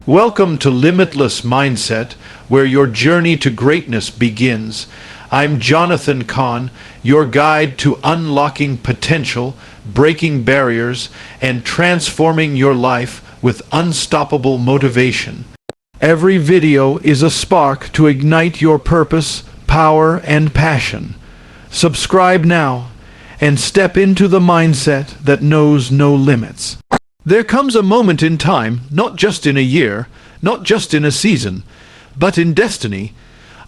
Welcome to Limitless Mindset, where your journey to greatness begins. I'm Jonathan Cahn, your guide to unlocking potential, breaking barriers, and transforming your life with unstoppable motivation. Every video is a spark to ignite your purpose, power, and passion. Subscribe now and step into the mindset that knows no limits. There comes a moment in time, not just in a year, not just in a season, but in destiny,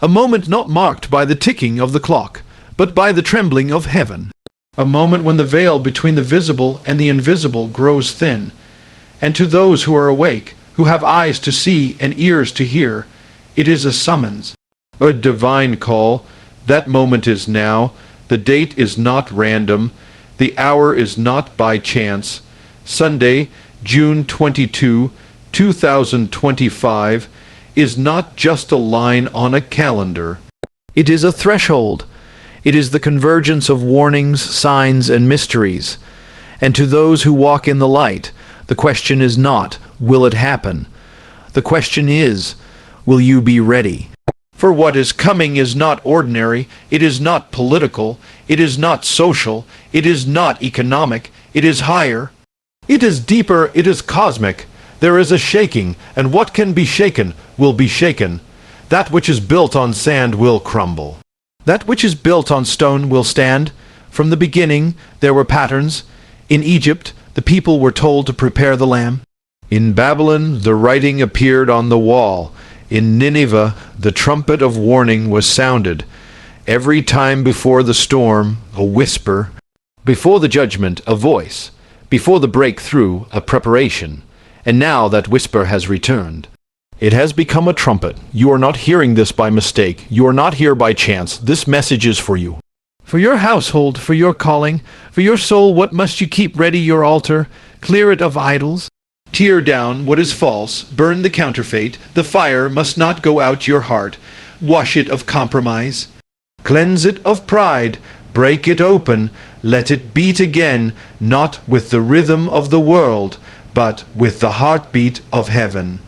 a moment not marked by the ticking of the clock, but by the trembling of heaven. A moment when the veil between the visible and the invisible grows thin. And to those who are awake, who have eyes to see and ears to hear, it is a summons, a divine call. That moment is now. The date is not random. The hour is not by chance. Sunday, June 22, 2025, is not just a line on a calendar. It is a threshold. It is the convergence of warnings, signs, and mysteries. And to those who walk in the light, the question is not, will it happen? The question is, will you be ready? For what is coming is not ordinary, it is not political, it is not social, it is not economic, it is higher. It is deeper, it is cosmic. There is a shaking, and what can be shaken will be shaken. That which is built on sand will crumble. That which is built on stone will stand. From the beginning there were patterns. In Egypt the people were told to prepare the lamb. In Babylon the writing appeared on the wall. In Nineveh the trumpet of warning was sounded. Every time before the storm, a whisper. Before the judgment, a voice. Before the breakthrough, a preparation. And now that whisper has returned. It has become a trumpet. You are not hearing this by mistake. You are not here by chance. This message is for you. For your household, for your calling, for your soul, what must you keep ready your altar? Clear it of idols. Tear down what is false. Burn the counterfeit. The fire must not go out your heart. Wash it of compromise. Cleanse it of pride. Break it open. Let it beat again, not with the rhythm of the world, but with the heartbeat of heaven.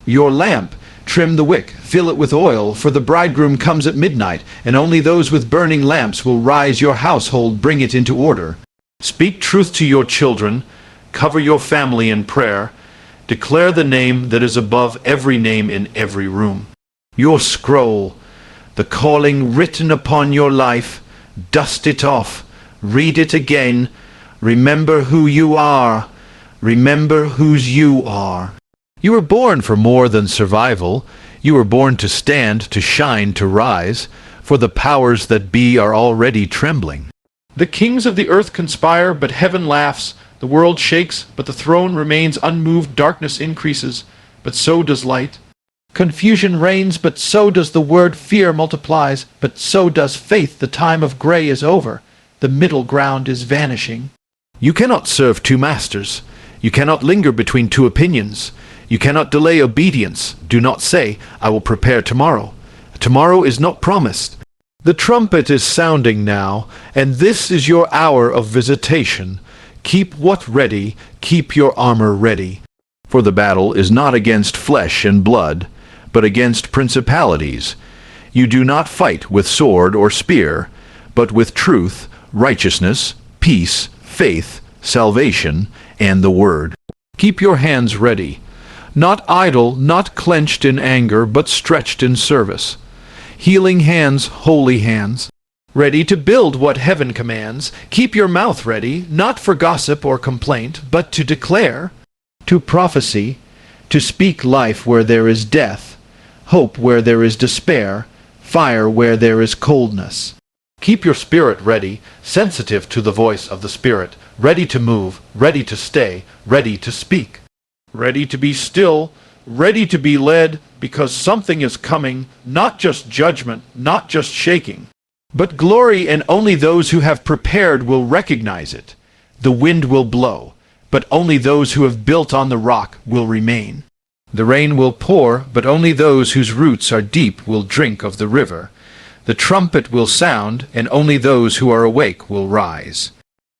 Your lamp, trim the wick, fill it with oil, for the bridegroom comes at midnight, and only those with burning lamps will rise your household, bring it into order. Speak truth to your children, cover your family in prayer, declare the name that is above every name in every room. Your scroll, the calling written upon your life, dust it off. Read it again. Remember who you are. Remember whose you are. You were born for more than survival. You were born to stand, to shine, to rise, for the powers that be are already trembling. The kings of the earth conspire, but heaven laughs. The world shakes, but the throne remains unmoved. Darkness increases, but so does light. Confusion reigns, but so does the word. Fear multiplies, but so does faith. The time of gray is over. The middle ground is vanishing. You cannot serve two masters. You cannot linger between two opinions. You cannot delay obedience. Do not say, I will prepare tomorrow. Tomorrow is not promised. The trumpet is sounding now, and this is your hour of visitation. Keep what ready, keep your armor ready. For the battle is not against flesh and blood, but against principalities. You do not fight with sword or spear, but with truth, righteousness, peace, faith, salvation, and the word. Keep your hands ready, not idle, not clenched in anger, but stretched in service. Healing hands, holy hands, ready to build what heaven commands. Keep your mouth ready, not for gossip or complaint, but to declare, to prophecy, to speak life where there is death, hope where there is despair, fire where there is coldness. Keep your spirit ready, sensitive to the voice of the Spirit, ready to move, ready to stay, ready to speak, ready to be still, ready to be led, because something is coming, not just judgment, not just shaking, but glory, and only those who have prepared will recognize it. The wind will blow, but only those who have built on the rock will remain. The rain will pour, but only those whose roots are deep will drink of the river. The trumpet will sound, and only those who are awake will rise.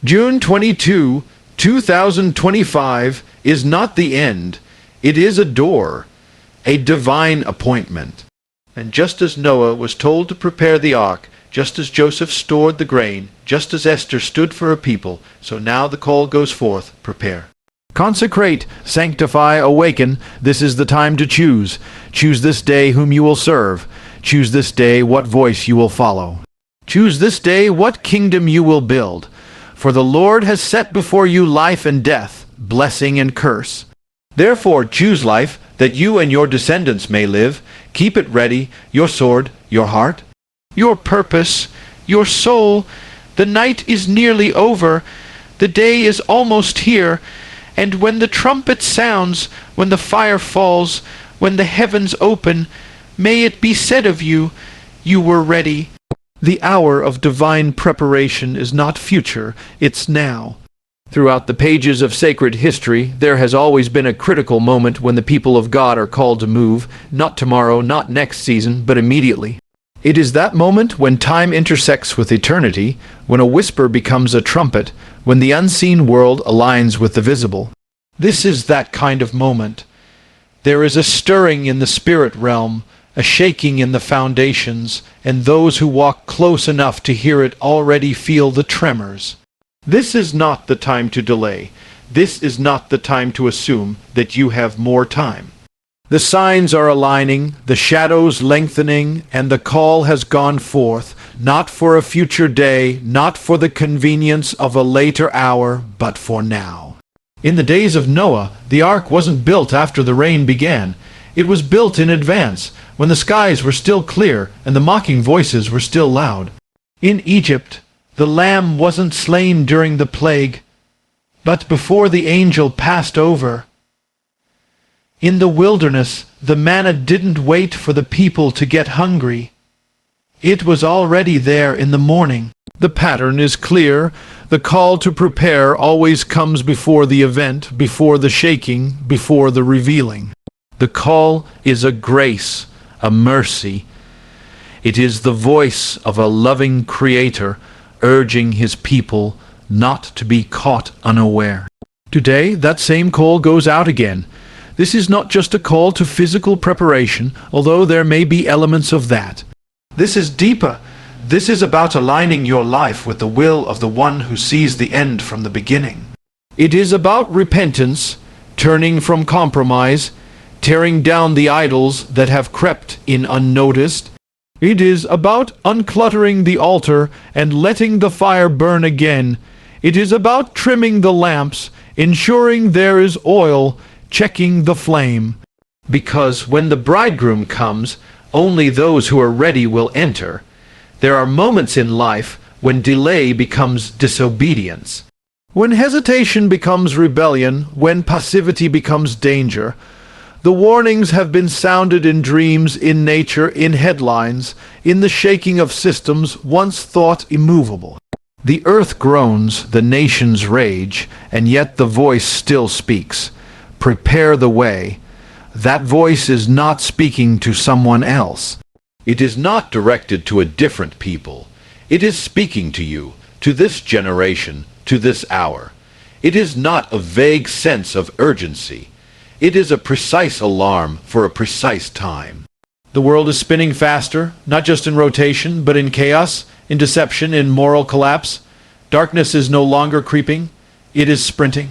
June 22, 2025 is not the end. It is a door. a divine appointment. And just as Noah was told to prepare the ark, just as Joseph stored the grain, just as Esther stood for her people, so now the call goes forth, prepare. Consecrate, sanctify, awaken. This is the time to choose. Choose this day whom you will serve. Choose this day what voice you will follow. Choose this day what kingdom you will build. For the Lord has set before you life and death, blessing and curse. Therefore choose life, that you and your descendants may live. Keep it ready, your sword, your heart, your purpose, your soul. The night is nearly over. The day is almost here. And when the trumpet sounds, when the fire falls, when the heavens open, may it be said of you, you were ready. The hour of divine preparation is not future, it's now. Throughout the pages of sacred history, there has always been a critical moment when the people of God are called to move, not tomorrow, not next season, but immediately. It is that moment when time intersects with eternity, when a whisper becomes a trumpet, when the unseen world aligns with the visible. This is that kind of moment. There is a stirring in the spirit realm, a shaking in the foundations, and those who walk close enough to hear it already feel the tremors. This is not the time to delay. This is not the time to assume that you have more time. The signs are aligning, the shadows lengthening, and the call has gone forth, not for a future day, not for the convenience of a later hour, but for now. In the days of Noah, the ark wasn't built after the rain began. It was built in advance, when the skies were still clear and the mocking voices were still loud. In Egypt, the lamb wasn't slain during the plague, but before the angel passed over. In the wilderness, the manna didn't wait for the people to get hungry. It was already there in the morning. The pattern is clear. The call to prepare always comes before the event, before the shaking, before the revealing. The call is a grace, a mercy. It is the voice of a loving Creator urging His people not to be caught unaware. Today, that same call goes out again. This is not just a call to physical preparation, although there may be elements of that. This is deeper. This is about aligning your life with the will of the one who sees the end from the beginning. It is about repentance, turning from compromise, tearing down the idols that have crept in unnoticed. It is about uncluttering the altar and letting the fire burn again. It is about trimming the lamps, ensuring there is oil, checking the flame. Because when the bridegroom comes, only those who are ready will enter. There are moments in life when delay becomes disobedience, when hesitation becomes rebellion, when passivity becomes danger. The warnings have been sounded in dreams, in nature, in headlines, in the shaking of systems once thought immovable. The earth groans, the nations rage, and yet the voice still speaks. Prepare the way. That voice is not speaking to someone else. It is not directed to a different people. It is speaking to you, to this generation, to this hour. It is not a vague sense of urgency. It is a precise alarm for a precise time. The world is spinning faster, not just in rotation, but in chaos, in deception, in moral collapse. Darkness is no longer creeping. It is sprinting.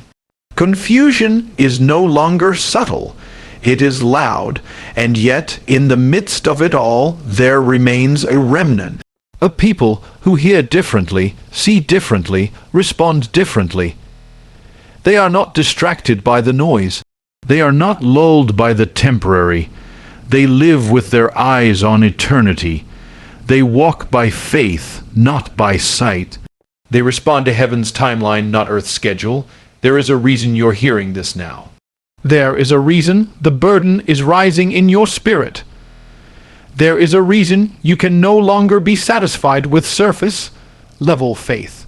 Confusion is no longer subtle. It is loud, and yet in the midst of it all there remains a remnant. A people who hear differently, see differently, respond differently. They are not distracted by the noise. They are not lulled by the temporary. They live with their eyes on eternity. They walk by faith, not by sight. They respond to heaven's timeline, not earth's schedule. There is a reason you're hearing this now. There is a reason the burden is rising in your spirit. There is a reason you can no longer be satisfied with surface-level faith.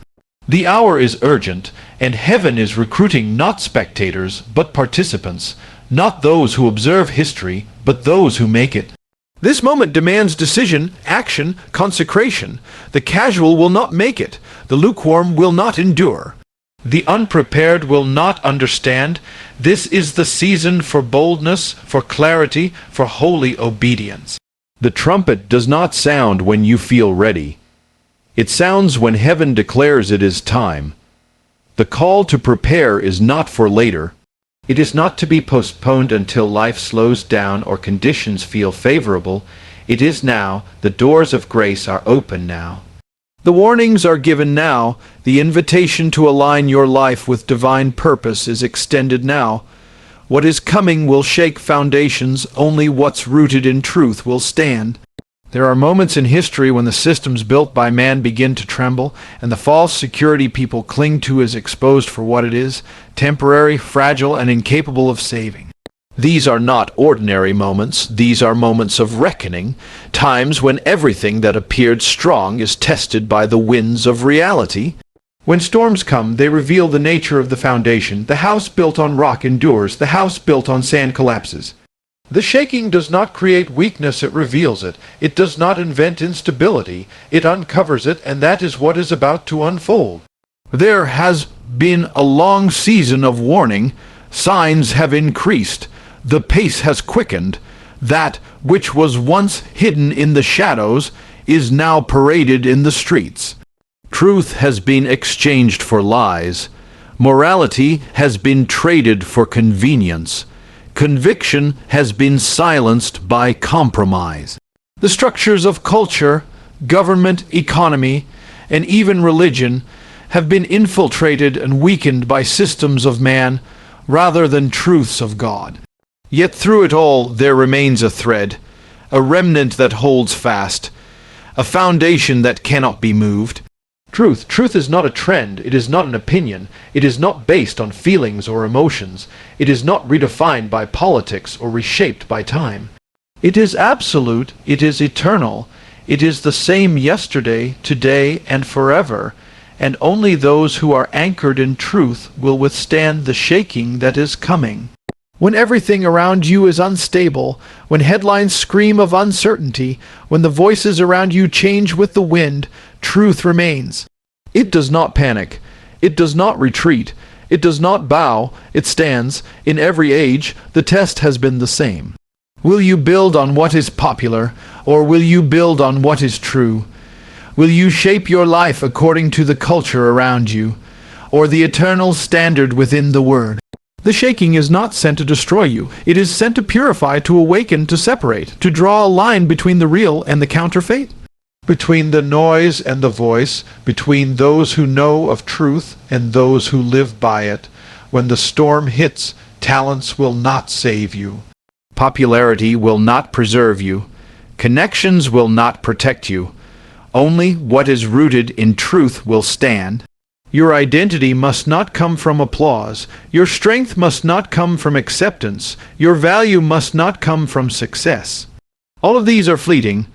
The hour is urgent, and heaven is recruiting not spectators, but participants, not those who observe history, but those who make it. This moment demands decision, action, consecration. The casual will not make it. The lukewarm will not endure. The unprepared will not understand. This is the season for boldness, for clarity, for holy obedience. The trumpet does not sound when you feel ready. It sounds when heaven declares it is time. The call to prepare is not for later. It is not to be postponed until life slows down or conditions feel favorable. It is now. The doors of grace are open now. The warnings are given now. The invitation to align your life with divine purpose is extended now. What is coming will shake foundations. Only what's rooted in truth will stand. There are moments in history when the systems built by man begin to tremble, and the false security people cling to is exposed for what it is, temporary, fragile, and incapable of saving. These are not ordinary moments. These are moments of reckoning, times when everything that appeared strong is tested by the winds of reality. When storms come, they reveal the nature of the foundation. The house built on rock endures. The house built on sand collapses. The shaking does not create weakness, it reveals it. It does not invent instability, it uncovers it, and that is what is about to unfold. There has been a long season of warning. Signs have increased. The pace has quickened. That which was once hidden in the shadows is now paraded in the streets. Truth has been exchanged for lies. Morality has been traded for convenience. Conviction has been silenced by compromise. The structures of culture, government, economy, and even religion have been infiltrated and weakened by systems of man rather than truths of God. Yet through it all there remains a thread, a remnant that holds fast, a foundation that cannot be moved. Truth is not a trend, it is not an opinion, it is not based on feelings or emotions, it is not redefined by politics or reshaped by time. It is absolute, it is eternal, it is the same yesterday, today, and forever, and only those who are anchored in truth will withstand the shaking that is coming. When everything around you is unstable, when headlines scream of uncertainty, when the voices around you change with the wind, truth remains. It does not panic. It does not retreat. It does not bow. It stands. In every age, the test has been the same. Will you build on what is popular, or will you build on what is true? Will you shape your life according to the culture around you, or the eternal standard within the Word? The shaking is not sent to destroy you. It is sent to purify, to awaken, to separate, to draw a line between the real and the counterfeit, between the noise and the voice, between those who know of truth and those who live by it. When the storm hits, talents will not save you. Popularity will not preserve you. Connections will not protect you. Only what is rooted in truth will stand. Your identity must not come from applause. Your strength must not come from acceptance. Your value must not come from success. All of these are fleeting.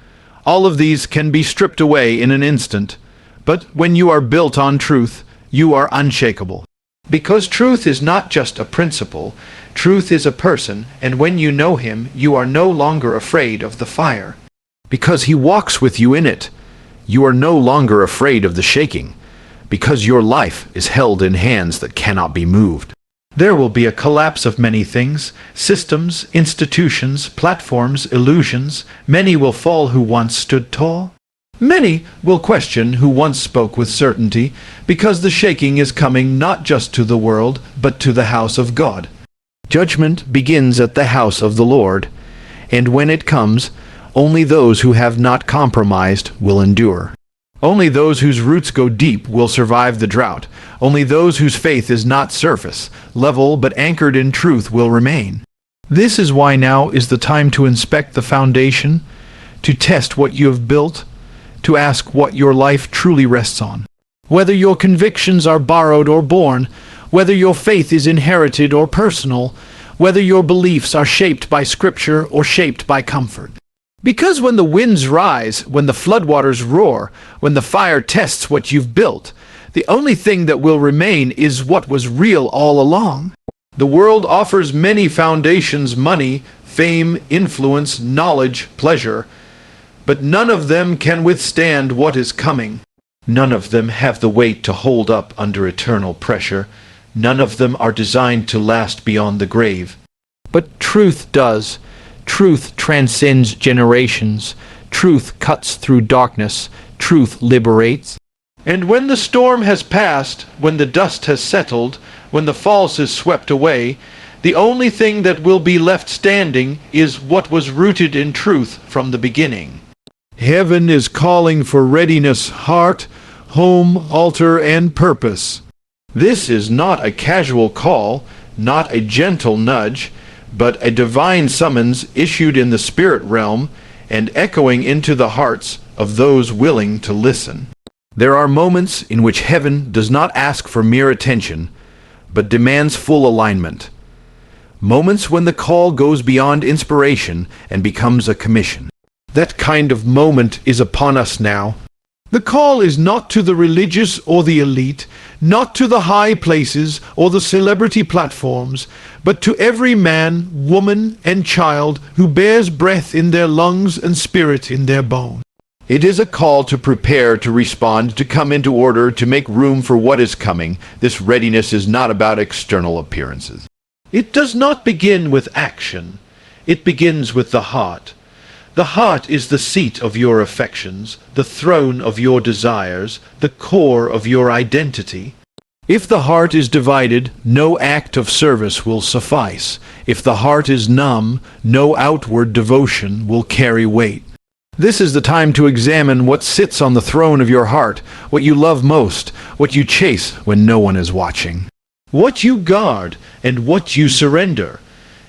All of these can be stripped away in an instant. But when you are built on truth, you are unshakable. Because truth is not just a principle, truth is a person, and when you know him, you are no longer afraid of the fire. Because he walks with you in it, you are no longer afraid of the shaking. Because your life is held in hands that cannot be moved. There will be a collapse of many things, systems, institutions, platforms, illusions. Many will fall who once stood tall. Many will question who once spoke with certainty, because the shaking is coming not just to the world, but to the house of God. Judgment begins at the house of the Lord, and when it comes, only those who have not compromised will endure. Only those whose roots go deep will survive the drought. Only those whose faith is not surface, level, but anchored in truth will remain. This is why now is the time to inspect the foundation, to test what you have built, to ask what your life truly rests on. Whether your convictions are borrowed or born, whether your faith is inherited or personal, whether your beliefs are shaped by Scripture or shaped by comfort. Because when the winds rise, when the floodwaters roar, when the fire tests what you've built, the only thing that will remain is what was real all along. The world offers many foundations: money, fame, influence, knowledge, pleasure, but none of them can withstand what is coming. None of them have the weight to hold up under eternal pressure. None of them are designed to last beyond the grave. But truth does. Truth transcends generations. Truth cuts through darkness. Truth liberates. And when the storm has passed, when the dust has settled, when the false is swept away, the only thing that will be left standing is what was rooted in truth from the beginning. Heaven is calling for readiness, heart, home, altar, and purpose. This is not a casual call, not a gentle nudge, but a divine summons issued in the spirit realm and echoing into the hearts of those willing to listen. There are moments in which heaven does not ask for mere attention, but demands full alignment. Moments when the call goes beyond inspiration and becomes a commission. That kind of moment is upon us now. The call is not to the religious or the elite, not to the high places or the celebrity platforms, but to every man, woman, and child who bears breath in their lungs and spirit in their bones. It is a call to prepare, to respond, to come into order, to make room for what is coming. This readiness is not about external appearances. It does not begin with action. It begins with the heart. The heart is the seat of your affections, the throne of your desires, the core of your identity. If the heart is divided, no act of service will suffice. If the heart is numb, no outward devotion will carry weight. This is the time to examine what sits on the throne of your heart, what you love most, what you chase when no one is watching, what you guard and what you surrender.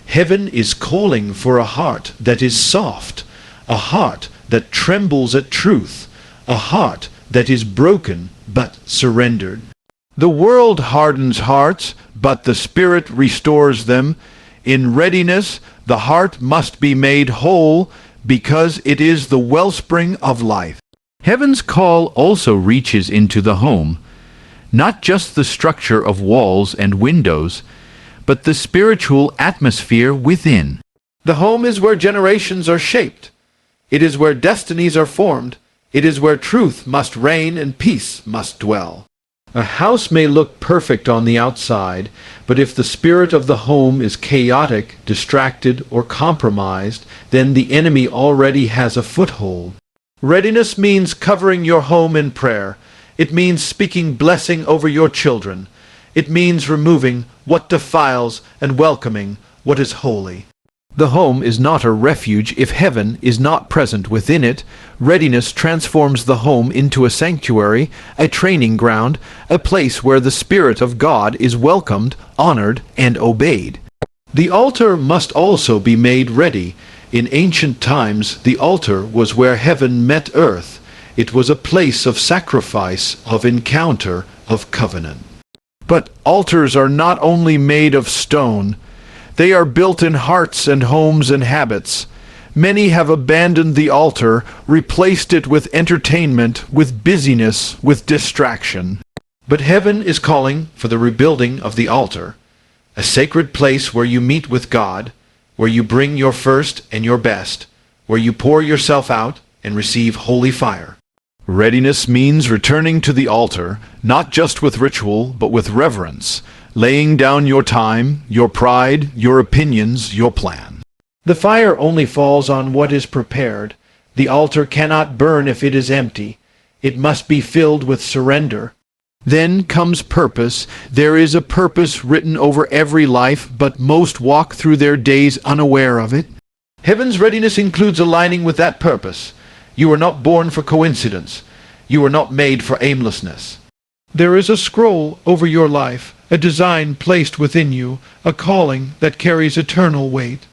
Heaven is calling for a heart that is soft, a heart that trembles at truth, a heart that is broken but surrendered. The world hardens hearts, but the Spirit restores them. In readiness, the heart must be made whole, because it is the wellspring of life. Heaven's call also reaches into the home, not just the structure of walls and windows, but the spiritual atmosphere within. The home is where generations are shaped. It is where destinies are formed. It is where truth must reign and peace must dwell. A house may look perfect on the outside, but if the spirit of the home is chaotic, distracted, or compromised, then the enemy already has a foothold. Readiness means covering your home in prayer. It means speaking blessing over your children. It means removing what defiles and welcoming what is holy. The home is not a refuge if heaven is not present within it. Readiness transforms the home into a sanctuary, a training ground, a place where the Spirit of God is welcomed, honored, and obeyed. The altar must also be made ready. In ancient times, the altar was where heaven met earth. It was a place of sacrifice, of encounter, of covenant. But altars are not only made of stone. They are built in hearts and homes and habits. Many have abandoned the altar, replaced it with entertainment, with busyness, with distraction. But heaven is calling for the rebuilding of the altar, a sacred place where you meet with God, where you bring your first and your best, where you pour yourself out and receive holy fire. Readiness means returning to the altar, not just with ritual, but with reverence, laying down your time, your pride, your opinions, your plan. The fire only falls on what is prepared. The altar cannot burn if it is empty. It must be filled with surrender. Then comes purpose. There is a purpose written over every life, but most walk through their days unaware of it. Heaven's readiness includes aligning with that purpose. You are not born for coincidence. You are not made for aimlessness. There is a scroll over your life, a design placed within you, a calling that carries eternal weight.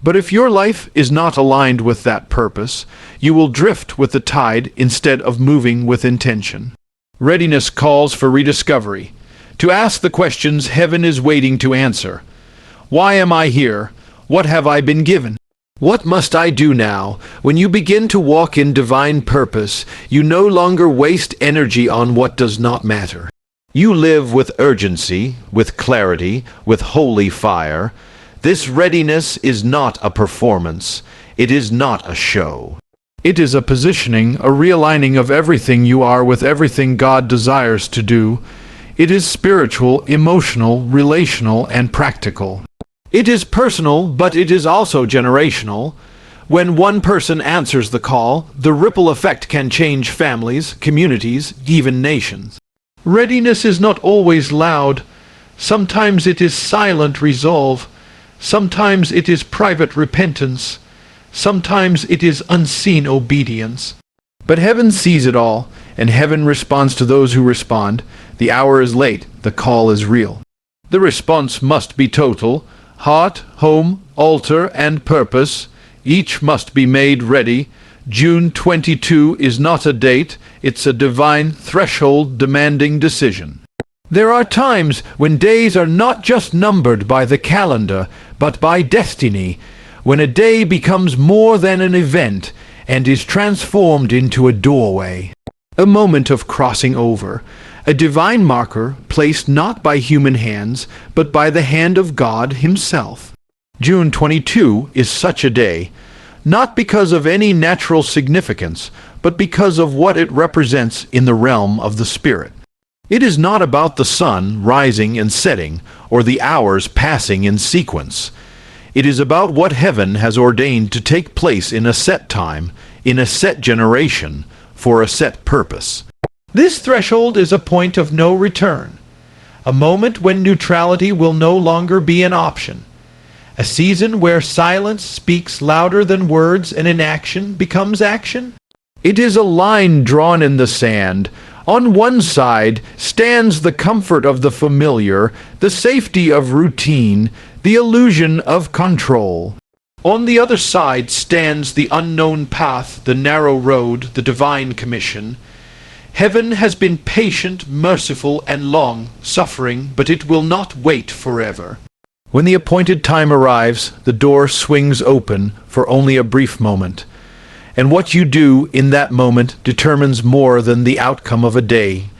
But if your life is not aligned with that purpose, you will drift with the tide instead of moving with intention. Readiness calls for rediscovery, to ask the questions heaven is waiting to answer. Why am I here? What have I been given? What must I do now? When you begin to walk in divine purpose, you no longer waste energy on what does not matter. You live with urgency, with clarity, with holy fire. This readiness is not a performance. It is not a show. It is a positioning, a realigning of everything you are with everything God desires to do. It is spiritual, emotional, relational, and practical. It is personal, but it is also generational. When one person answers the call, the ripple effect can change families, communities, even nations. Readiness is not always loud. Sometimes it is silent resolve. Sometimes it is private repentance. Sometimes it is unseen obedience. But heaven sees it all, and heaven responds to those who respond. The hour is late, the call is real. The response must be total. Heart, home, altar, and purpose. Each must be made ready. June 22 is not a date, it's a divine threshold demanding decision. There are times when days are not just numbered by the calendar, but by destiny, when a day becomes more than an event and is transformed into a doorway, a moment of crossing over, a divine marker placed not by human hands, but by the hand of God Himself. June 22 is such a day, not because of any natural significance, but because of what it represents in the realm of the Spirit. It is not about the sun rising and setting, or the hours passing in sequence. It is about what heaven has ordained to take place in a set time, in a set generation, for a set purpose. This threshold is a point of no return, a moment when neutrality will no longer be an option, a season where silence speaks louder than words and inaction becomes action. It is a line drawn in the sand. On one side stands the comfort of the familiar, the safety of routine, the illusion of control. On the other side stands the unknown path, the narrow road, the divine commission. Heaven has been patient, merciful, and long-suffering, but it will not wait forever. When the appointed time arrives, the door swings open for only a brief moment. And what you do in that moment determines more than the outcome of a day.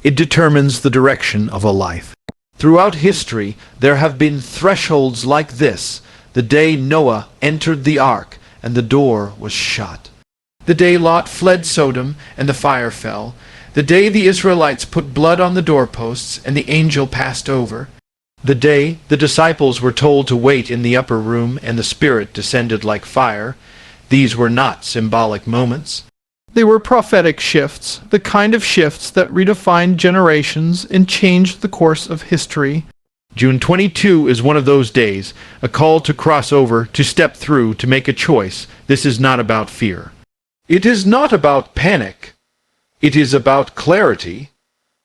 It determines the direction of a life. Throughout history, there have been thresholds like this, the day Noah entered the ark and the door was shut. The day Lot fled Sodom and the fire fell. The day the Israelites put blood on the doorposts and the angel passed over. The day the disciples were told to wait in the upper room and the Spirit descended like fire. These were not symbolic moments. They were prophetic shifts, the kind of shifts that redefined generations and changed the course of history. June 22 is one of those days, a call to cross over, to step through, to make a choice. This is not about fear. It is not about panic. It is about clarity.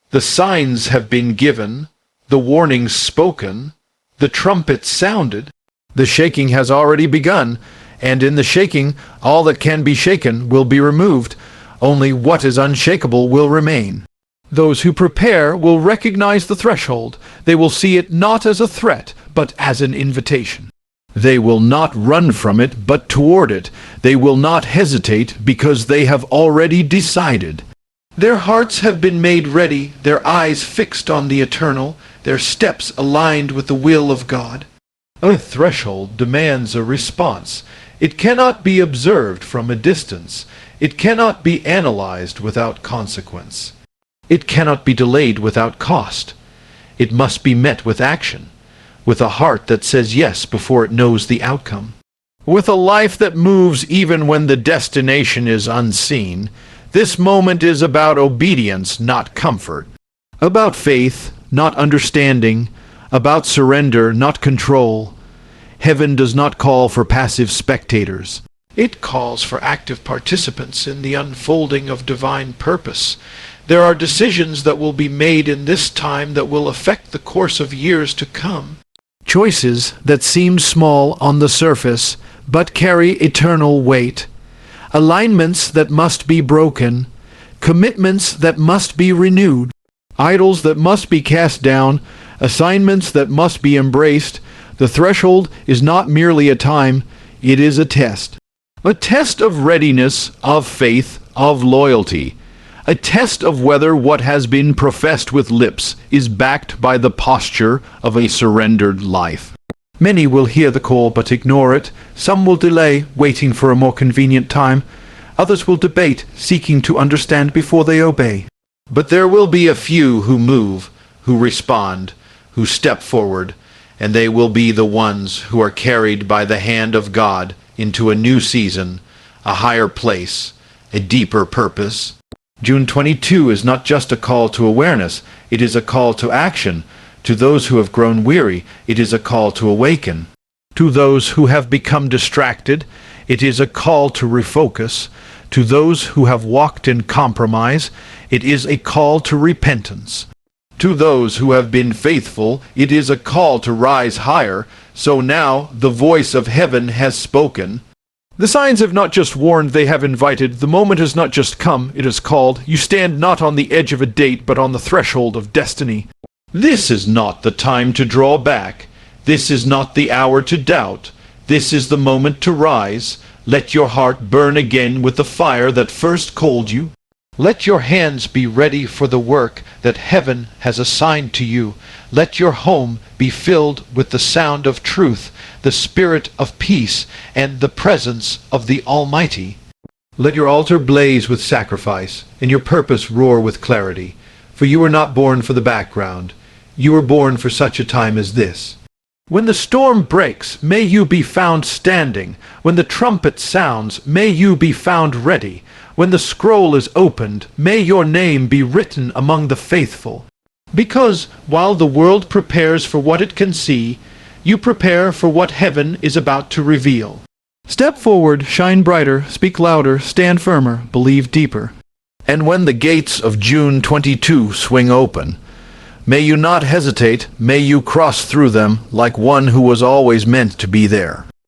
The signs have been given, the warnings spoken, the trumpet sounded. The shaking has already begun, and in the shaking, all that can be shaken will be removed. Only what is unshakable will remain. Those who prepare will recognize the threshold. They will see it not as a threat, but as an invitation. They will not run from it, but toward it. They will not hesitate, because they have already decided. Their hearts have been made ready, their eyes fixed on the eternal, their steps aligned with the will of God. A threshold demands a response. It cannot be observed from a distance. It cannot be analyzed without consequence. It cannot be delayed without cost. It must be met with action, with a heart that says yes before it knows the outcome, with a life that moves even when the destination is unseen. This moment is about obedience, not comfort, about faith, not understanding, about surrender, not control. Heaven does not call for passive spectators. It calls for active participants in the unfolding of divine purpose. There are decisions that will be made in this time that will affect the course of years to come. Choices that seem small on the surface, but carry eternal weight. Alignments that must be broken. Commitments that must be renewed. Idols that must be cast down. Assignments that must be embraced. The threshold is not merely a time, it is a test. A test of readiness, of faith, of loyalty. A test of whether what has been professed with lips is backed by the posture of a surrendered life. Many will hear the call but ignore it. Some will delay, waiting for a more convenient time. Others will debate, seeking to understand before they obey. But there will be a few who move, who respond, who step forward, and they will be the ones who are carried by the hand of God into a new season, a higher place, a deeper purpose. June 22 is not just a call to awareness, it is a call to action. To those who have grown weary, it is a call to awaken. To those who have become distracted, it is a call to refocus. To those who have walked in compromise, it is a call to repentance. To those who have been faithful, it is a call to rise higher. So now the voice of heaven has spoken. The signs have not just warned, they have invited. The moment has not just come, it has called. You stand not on the edge of a date, but on the threshold of destiny. This is not the time to draw back. This is not the hour to doubt. This is the moment to rise. Let your heart burn again with the fire that first called you. Let your hands be ready for the work that heaven has assigned to you. Let your home be filled with the sound of truth, the spirit of peace, and the presence of the Almighty. Let your altar blaze with sacrifice, and your purpose roar with clarity. For you were not born for the background. You were born for such a time as this. When the storm breaks, may you be found standing. When the trumpet sounds, may you be found ready. When the scroll is opened, may your name be written among the faithful. Because while the world prepares for what it can see, you prepare for what heaven is about to reveal. Step forward, shine brighter, speak louder, stand firmer, believe deeper. And when the gates of June 22 swing open, may you not hesitate, may you cross through them like one who was always meant to be there.